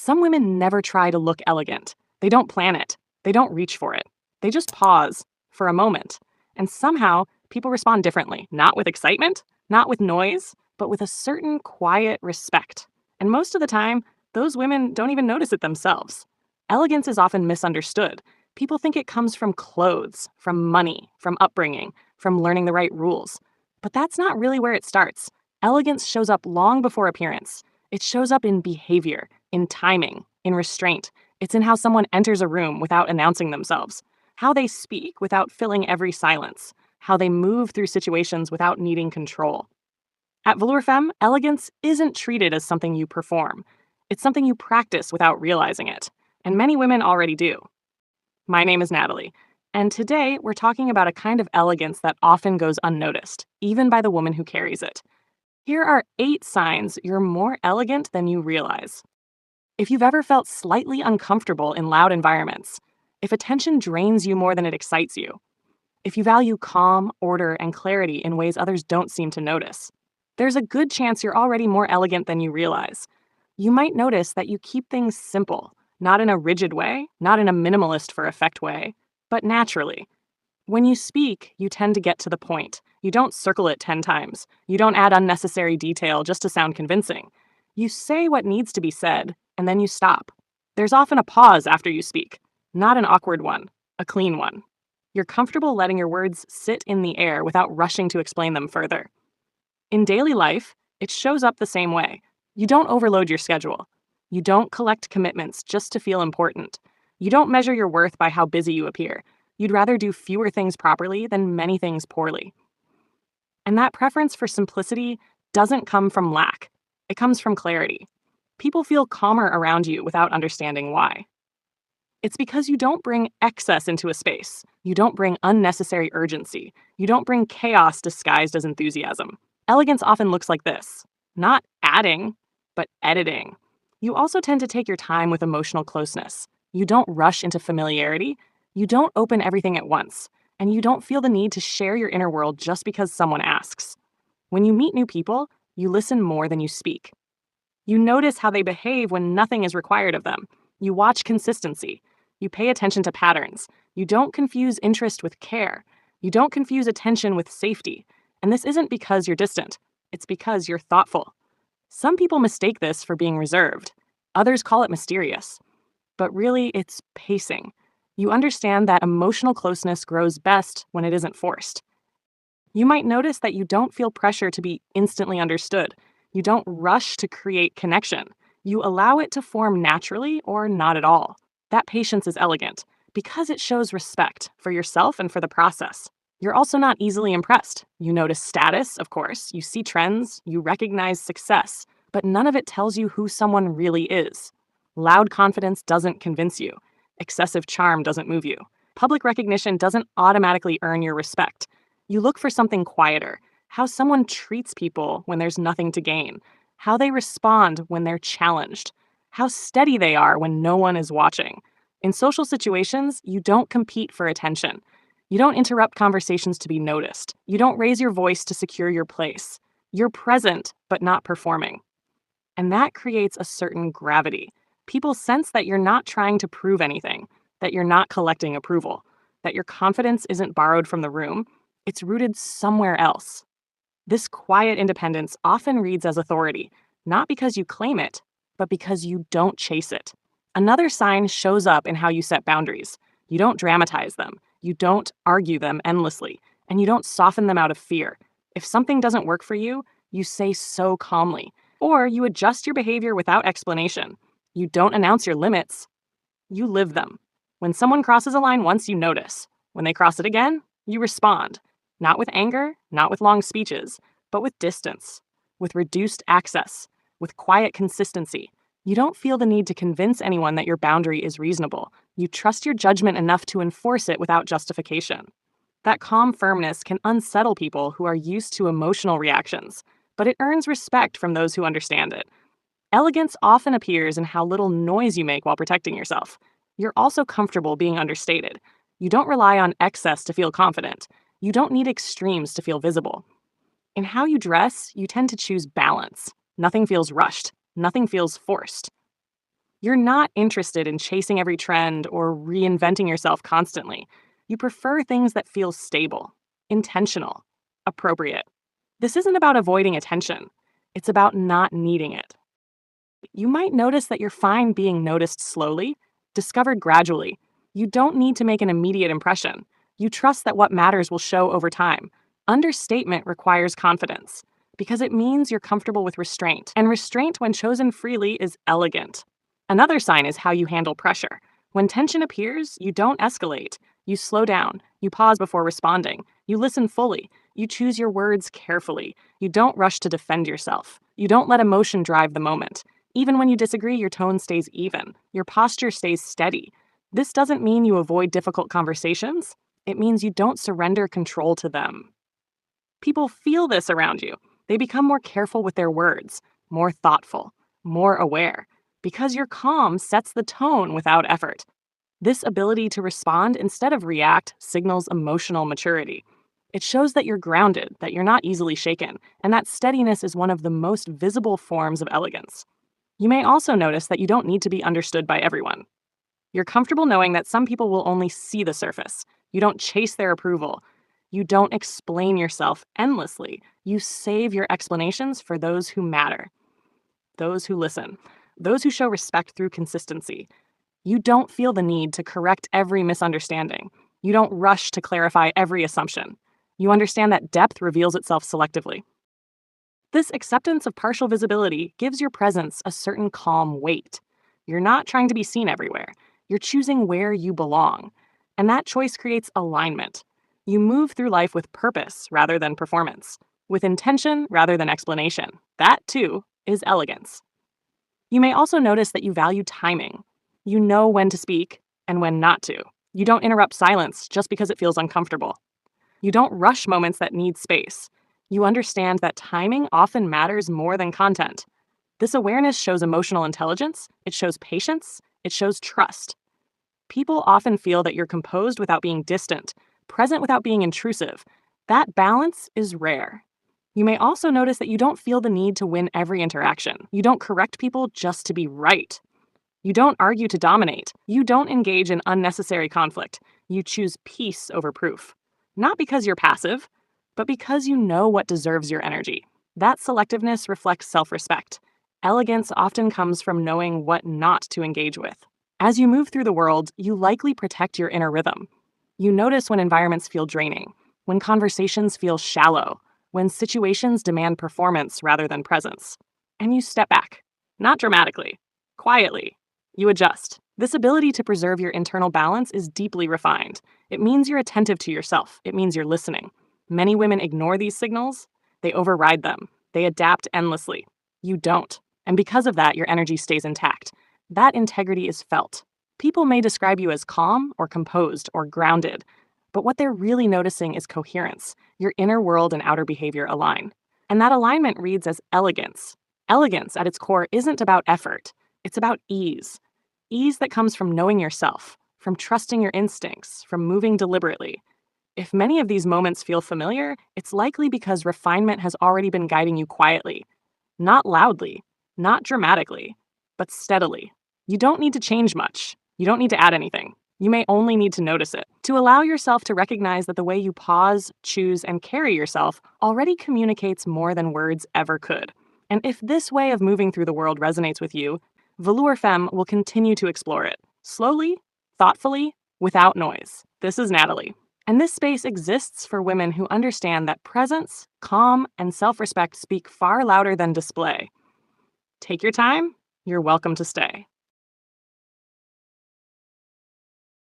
Some women never try to look elegant. They don't plan it. They don't reach for it. They just pause for a moment. And somehow, people respond differently, not with excitement, not with noise, but with a certain quiet respect. And most of the time, those women don't even notice it themselves. Elegance is often misunderstood. People think it comes from clothes, from money, from upbringing, from learning the right rules. But that's not really where it starts. Elegance shows up long before appearance. It shows up in behavior, in timing, in restraint. It's in how someone enters a room without announcing themselves, how they speak without filling every silence, how they move through situations without needing control. At Velour Femme, elegance isn't treated as something you perform. It's something you practice without realizing it. And many women already do. My name is Natalie, and today we're talking about a kind of elegance that often goes unnoticed, even by the woman who carries it. Here are 8 signs you're more elegant than you realize. If you've ever felt slightly uncomfortable in loud environments, if attention drains you more than it excites you, if you value calm, order, and clarity in ways others don't seem to notice, there's a good chance you're already more elegant than you realize. You might notice that you keep things simple, not in a rigid way, not in a minimalist for effect way, but naturally. When you speak, you tend to get to the point. You don't circle it 10 times. You don't add unnecessary detail just to sound convincing. You say what needs to be said, and then you stop. There's often a pause after you speak, not an awkward one, a clean one. You're comfortable letting your words sit in the air without rushing to explain them further. In daily life, it shows up the same way. You don't overload your schedule. You don't collect commitments just to feel important. You don't measure your worth by how busy you appear. You'd rather do fewer things properly than many things poorly. And that preference for simplicity doesn't come from lack. It comes from clarity. People feel calmer around you without understanding why. It's because you don't bring excess into a space. You don't bring unnecessary urgency. You don't bring chaos disguised as enthusiasm. Elegance often looks like this. Not adding, but editing. You also tend to take your time with emotional closeness. You don't rush into familiarity. You don't open everything at once. And you don't feel the need to share your inner world just because someone asks. When you meet new people, you listen more than you speak. You notice how they behave when nothing is required of them. You watch consistency. You pay attention to patterns. You don't confuse interest with care. You don't confuse attention with safety. And this isn't because you're distant. It's because you're thoughtful. Some people mistake this for being reserved. Others call it mysterious. But really, it's pacing. You understand that emotional closeness grows best when it isn't forced. You might notice that you don't feel pressure to be instantly understood. You don't rush to create connection. You allow it to form naturally or not at all. That patience is elegant because it shows respect for yourself and for the process. You're also not easily impressed. You notice status, of course. You see trends. You recognize success. But none of it tells you who someone really is. Loud confidence doesn't convince you. Excessive charm doesn't move you. Public recognition doesn't automatically earn your respect. You look for something quieter. How someone treats people when there's nothing to gain. How they respond when they're challenged. How steady they are when no one is watching. In social situations, you don't compete for attention. You don't interrupt conversations to be noticed. You don't raise your voice to secure your place. You're present, but not performing. And that creates a certain gravity. People sense that you're not trying to prove anything, that you're not collecting approval, that your confidence isn't borrowed from the room. It's rooted somewhere else. This quiet independence often reads as authority, not because you claim it, but because you don't chase it. Another sign shows up in how you set boundaries. You don't dramatize them. You don't argue them endlessly, and you don't soften them out of fear. If something doesn't work for you, you say so calmly, or you adjust your behavior without explanation. You don't announce your limits. You live them. When someone crosses a line once, you notice. When they cross it again, you respond. Not with anger, not with long speeches, but with distance, with reduced access, with quiet consistency. You don't feel the need to convince anyone that your boundary is reasonable. You trust your judgment enough to enforce it without justification. That calm firmness can unsettle people who are used to emotional reactions, but it earns respect from those who understand it. Elegance often appears in how little noise you make while protecting yourself. You're also comfortable being understated. You don't rely on excess to feel confident. You don't need extremes to feel visible. In how you dress, you tend to choose balance. Nothing feels rushed. Nothing feels forced. You're not interested in chasing every trend or reinventing yourself constantly. You prefer things that feel stable, intentional, appropriate. This isn't about avoiding attention. It's about not needing it. You might notice that you're fine being noticed slowly, discovered gradually. You don't need to make an immediate impression. You trust that what matters will show over time. Understatement requires confidence because it means you're comfortable with restraint, and restraint, when chosen freely, is elegant. Another sign is how you handle pressure. When tension appears, you don't escalate. You slow down. You pause before responding. You listen fully. You choose your words carefully. You don't rush to defend yourself. You don't let emotion drive the moment. Even when you disagree, your tone stays even. Your posture stays steady. This doesn't mean you avoid difficult conversations. It means you don't surrender control to them. People feel this around you. They become more careful with their words, more thoughtful, more aware, because your calm sets the tone without effort. This ability to respond instead of react signals emotional maturity. It shows that you're grounded, that you're not easily shaken, and that steadiness is one of the most visible forms of elegance. You may also notice that you don't need to be understood by everyone. You're comfortable knowing that some people will only see the surface. You don't chase their approval. You don't explain yourself endlessly. You save your explanations for those who matter, those who listen, those who show respect through consistency. You don't feel the need to correct every misunderstanding. You don't rush to clarify every assumption. You understand that depth reveals itself selectively. This acceptance of partial visibility gives your presence a certain calm weight. You're not trying to be seen everywhere. You're choosing where you belong. And that choice creates alignment. You move through life with purpose rather than performance, with intention rather than explanation. That, too, is elegance. You may also notice that you value timing. You know when to speak and when not to. You don't interrupt silence just because it feels uncomfortable. You don't rush moments that need space. You understand that timing often matters more than content. This awareness shows emotional intelligence, it shows patience, it shows trust. People often feel that you're composed without being distant, present without being intrusive. That balance is rare. You may also notice that you don't feel the need to win every interaction. You don't correct people just to be right. You don't argue to dominate. You don't engage in unnecessary conflict. You choose peace over proof. Not because you're passive, but because you know what deserves your energy. That selectiveness reflects self-respect. Elegance often comes from knowing what not to engage with. As you move through the world, you likely protect your inner rhythm. You notice when environments feel draining, when conversations feel shallow, when situations demand performance rather than presence. And you step back. Not dramatically, quietly. You adjust. This ability to preserve your internal balance is deeply refined. It means you're attentive to yourself. It means you're listening. Many women ignore these signals. They override them. They adapt endlessly. You don't. And because of that, your energy stays intact. That integrity is felt. People may describe you as calm or composed or grounded, but what they're really noticing is coherence. Your inner world and outer behavior align. And that alignment reads as elegance. Elegance, at its core, isn't about effort. It's about ease. Ease that comes from knowing yourself, from trusting your instincts, from moving deliberately. If many of these moments feel familiar, it's likely because refinement has already been guiding you quietly. Not loudly, not dramatically, but steadily. You don't need to change much. You don't need to add anything. You may only need to notice it, to allow yourself to recognize that the way you pause, choose, and carry yourself already communicates more than words ever could. And if this way of moving through the world resonates with you, Velour Femme will continue to explore it, slowly, thoughtfully, without noise. This is Natalie. And this space exists for women who understand that presence, calm, and self-respect speak far louder than display. Take your time. You're welcome to stay.